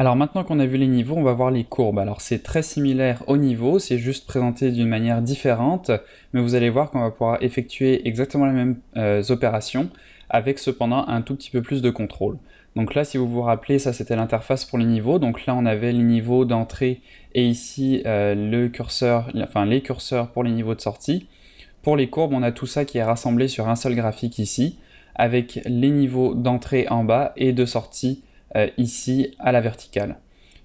Alors maintenant qu'on a vu les niveaux, on va voir les courbes. Alors c'est très similaire au niveau, c'est juste présenté d'une manière différente, mais vous allez voir qu'on va pouvoir effectuer exactement les mêmes opérations, avec cependant un tout petit peu plus de contrôle. Donc là, si vous vous rappelez, ça c'était l'interface pour les niveaux. Donc là, on avait les niveaux d'entrée et ici le curseur, enfin les curseurs pour les niveaux de sortie. Pour les courbes, on a tout ça qui est rassemblé sur un seul graphique ici, avec les niveaux d'entrée en bas et de sortie ici à la verticale.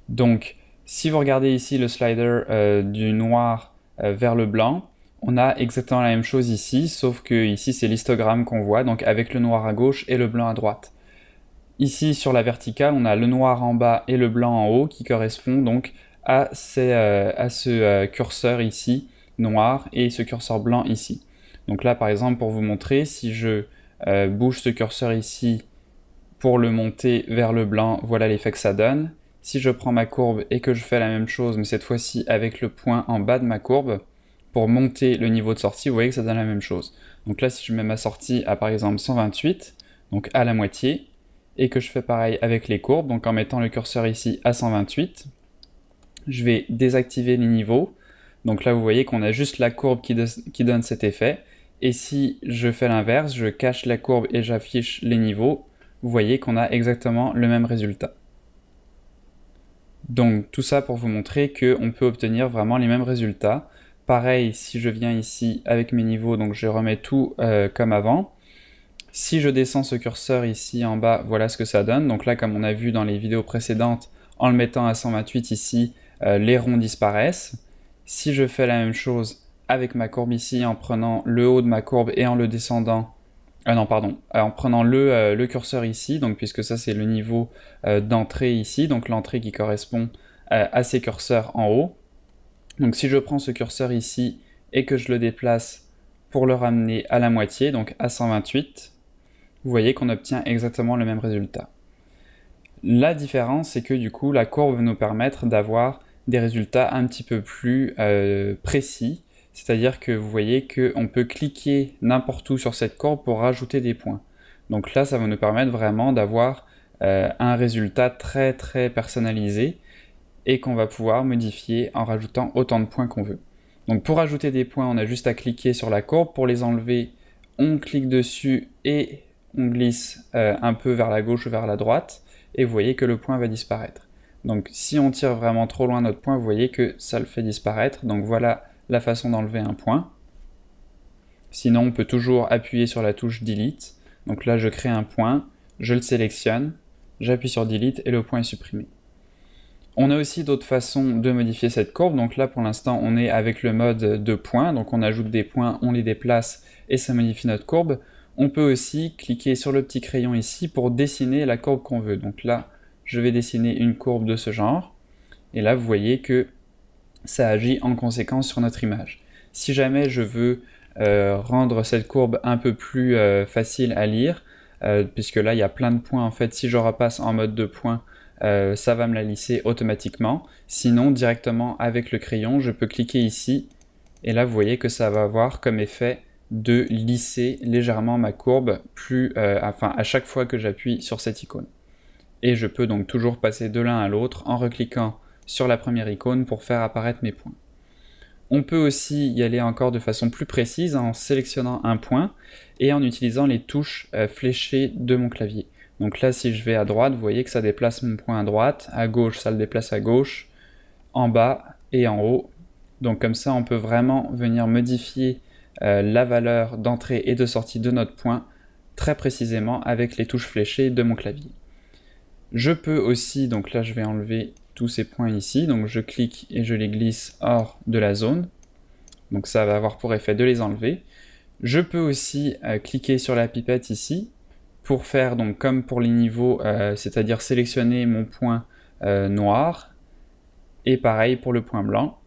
Donc, si vous regardez ici le slider du noir vers le blanc, on a exactement la même chose ici, sauf que ici c'est l'histogramme qu'on voit, donc avec le noir à gauche et le blanc à droite. Ici sur la verticale, on a le noir en bas et le blanc en haut qui correspond donc à ce curseur ici noir et ce curseur blanc ici. Donc là par exemple pour vous montrer, si je bouge ce curseur ici pour le monter vers le blanc, voilà l'effet que ça donne. Si je prends ma courbe et que je fais la même chose, mais cette fois-ci avec le point en bas de ma courbe, pour monter le niveau de sortie, vous voyez que ça donne la même chose. Donc là, si je mets ma sortie à par exemple 128, donc à la moitié, et que je fais pareil avec les courbes, donc en mettant le curseur ici à 128, je vais désactiver les niveaux. Donc là, vous voyez qu'on a juste la courbe qui donne cet effet. Et si je fais l'inverse, je cache la courbe et j'affiche les niveaux, vous voyez qu'on a exactement le même résultat. Donc tout ça pour vous montrer qu'on peut obtenir vraiment les mêmes résultats. Pareil, si je viens ici avec mes niveaux, donc je remets tout comme avant. Si je descends ce curseur ici en bas, voilà ce que ça donne. Donc là, comme on a vu dans les vidéos précédentes, en le mettant à 128 ici, les ronds disparaissent. Si je fais la même chose avec ma courbe ici, en prenant le haut de ma courbe et en le descendant, non, pardon, en prenant le curseur ici, donc puisque ça c'est le niveau d'entrée ici, donc l'entrée qui correspond à ces curseurs en haut. Donc si je prends ce curseur ici et que je le déplace pour le ramener à la moitié, donc à 128, vous voyez qu'on obtient exactement le même résultat. La différence, c'est que du coup, la courbe va nous permettre d'avoir des résultats un petit peu plus précis, c'est-à-dire que vous voyez qu'on peut cliquer n'importe où sur cette courbe pour rajouter des points. Donc là, ça va nous permettre vraiment d'avoir un résultat très très personnalisé et qu'on va pouvoir modifier en rajoutant autant de points qu'on veut. Donc pour ajouter des points, on a juste à cliquer sur la courbe. Pour les enlever, on clique dessus et on glisse un peu vers la gauche ou vers la droite, et vous voyez que le point va disparaître. Donc si on tire vraiment trop loin notre point, vous voyez que ça le fait disparaître. Donc voilà la façon d'enlever un point. Sinon, on peut toujours appuyer sur la touche Delete. Donc là, je crée un point, je le sélectionne, j'appuie sur Delete et le point est supprimé. On a aussi d'autres façons de modifier cette courbe. Donc là, pour l'instant, on est avec le mode de points. Donc on ajoute des points, on les déplace et ça modifie notre courbe. On peut aussi cliquer sur le petit crayon ici pour dessiner la courbe qu'on veut. Donc là, je vais dessiner une courbe de ce genre. Et là, vous voyez que ça agit en conséquence sur notre image. Si jamais je veux rendre cette courbe un peu plus facile à lire, puisque là, il y a plein de points. En fait, si je repasse en mode de points, ça va me la lisser automatiquement. Sinon, directement avec le crayon, je peux cliquer ici. Et là, vous voyez que ça va avoir comme effet de lisser légèrement ma courbe à chaque fois que j'appuie sur cette icône. Et je peux donc toujours passer de l'un à l'autre en recliquant sur la première icône pour faire apparaître mes points. On peut aussi y aller encore de façon plus précise en sélectionnant un point et en utilisant les touches fléchées de mon clavier. Donc là, si je vais à droite, vous voyez que ça déplace mon point à droite, à gauche, ça le déplace à gauche, en bas et en haut. Donc comme ça, on peut vraiment venir modifier la valeur d'entrée et de sortie de notre point très précisément avec les touches fléchées de mon clavier. Je peux aussi, donc là je vais enlever tous ces points ici, donc je clique et je les glisse hors de la zone, donc ça va avoir pour effet de les enlever. Je peux aussi cliquer sur la pipette ici, pour faire donc comme pour les niveaux, c'est-à-dire sélectionner mon point noir, et pareil pour le point blanc.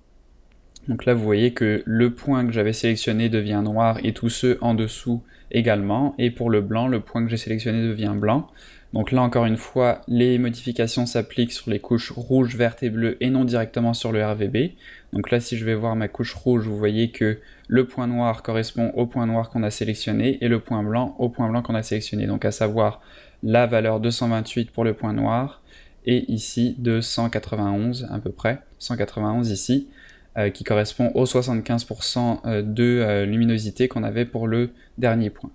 Donc là vous voyez que le point que j'avais sélectionné devient noir et tous ceux en dessous également, et pour le blanc, le point que j'ai sélectionné devient blanc. Donc là encore une fois, les modifications s'appliquent sur les couches rouge, verte et bleue et non directement sur le RVB. Donc là si je vais voir ma couche rouge, vous voyez que le point noir correspond au point noir qu'on a sélectionné et le point blanc au point blanc qu'on a sélectionné. Donc à savoir la valeur 228 pour le point noir et ici de 191 à peu près, 191 ici, qui correspond aux 75% de luminosité qu'on avait pour le dernier point.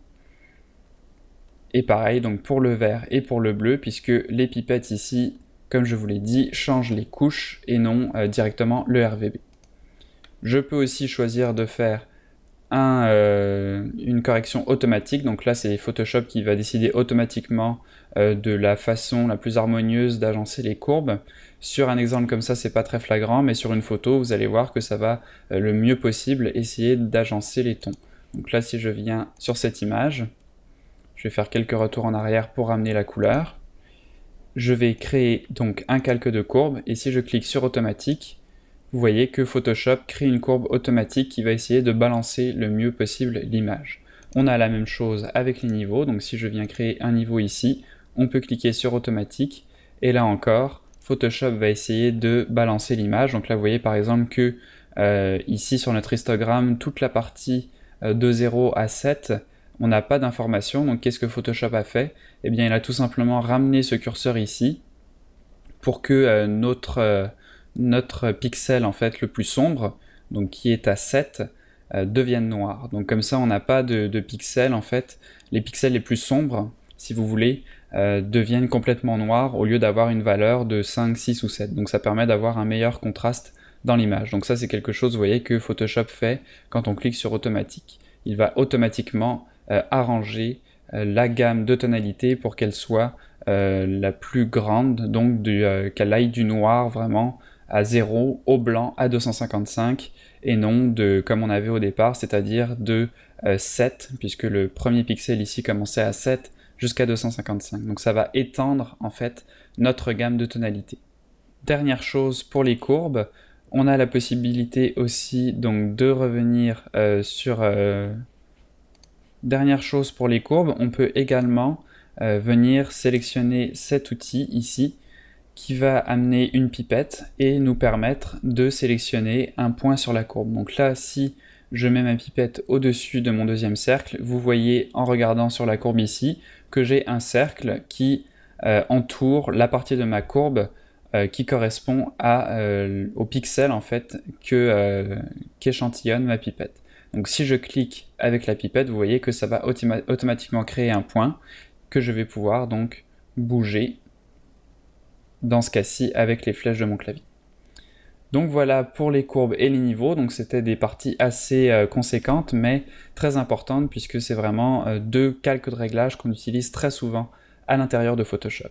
Et pareil donc pour le vert et pour le bleu, puisque les pipettes ici, comme je vous l'ai dit, changent les couches et non directement le RVB. Je peux aussi choisir de faire une correction automatique, donc là c'est Photoshop qui va décider automatiquement de la façon la plus harmonieuse d'agencer les courbes. Sur un exemple comme ça c'est pas très flagrant, mais sur une photo vous allez voir que ça va le mieux possible essayer d'agencer les tons. Donc là si je viens sur cette image, je vais faire quelques retours en arrière pour ramener la couleur. Je vais créer donc un calque de courbe, et si je clique sur automatique, vous voyez que Photoshop crée une courbe automatique qui va essayer de balancer le mieux possible l'image. On a la même chose avec les niveaux, donc si je viens créer un niveau ici, on peut cliquer sur automatique, et là encore, Photoshop va essayer de balancer l'image. Donc là vous voyez par exemple que ici sur notre histogramme, toute la partie de 0 à 7, on n'a pas d'information, donc qu'est-ce que Photoshop a fait? Eh bien il a tout simplement ramené ce curseur ici, pour que notre pixel en fait le plus sombre, donc qui est à 7, devienne noir. Donc comme ça on n'a pas de pixels en fait, les pixels les plus sombres, si vous voulez, deviennent complètement noirs au lieu d'avoir une valeur de 5, 6 ou 7. Donc ça permet d'avoir un meilleur contraste dans l'image. Donc ça c'est quelque chose, vous voyez, que Photoshop fait quand on clique sur automatique. Il va automatiquement arranger la gamme de tonalités pour qu'elle soit la plus grande, donc qu'elle aille du noir vraiment à 0 au blanc à 255, et non de comme on avait au départ, c'est-à-dire de 7, puisque le premier pixel ici commençait à 7 jusqu'à 255. Donc ça va étendre en fait notre gamme de tonalités. Dernière chose pour les courbes, on a la possibilité aussi donc de revenir sur... Dernière chose pour les courbes, on peut également venir sélectionner cet outil ici qui va amener une pipette et nous permettre de sélectionner un point sur la courbe. Donc là, si je mets ma pipette au-dessus de mon deuxième cercle, vous voyez en regardant sur la courbe ici que j'ai un cercle qui entoure la partie de ma courbe qui correspond au pixel en fait qu'échantillonne ma pipette. Donc si je clique avec la pipette, vous voyez que ça va automatiquement créer un point que je vais pouvoir donc bouger, dans ce cas-ci avec les flèches de mon clavier. Donc voilà pour les courbes et les niveaux, donc c'était des parties assez conséquentes mais très importantes puisque c'est vraiment deux calques de réglage qu'on utilise très souvent à l'intérieur de Photoshop.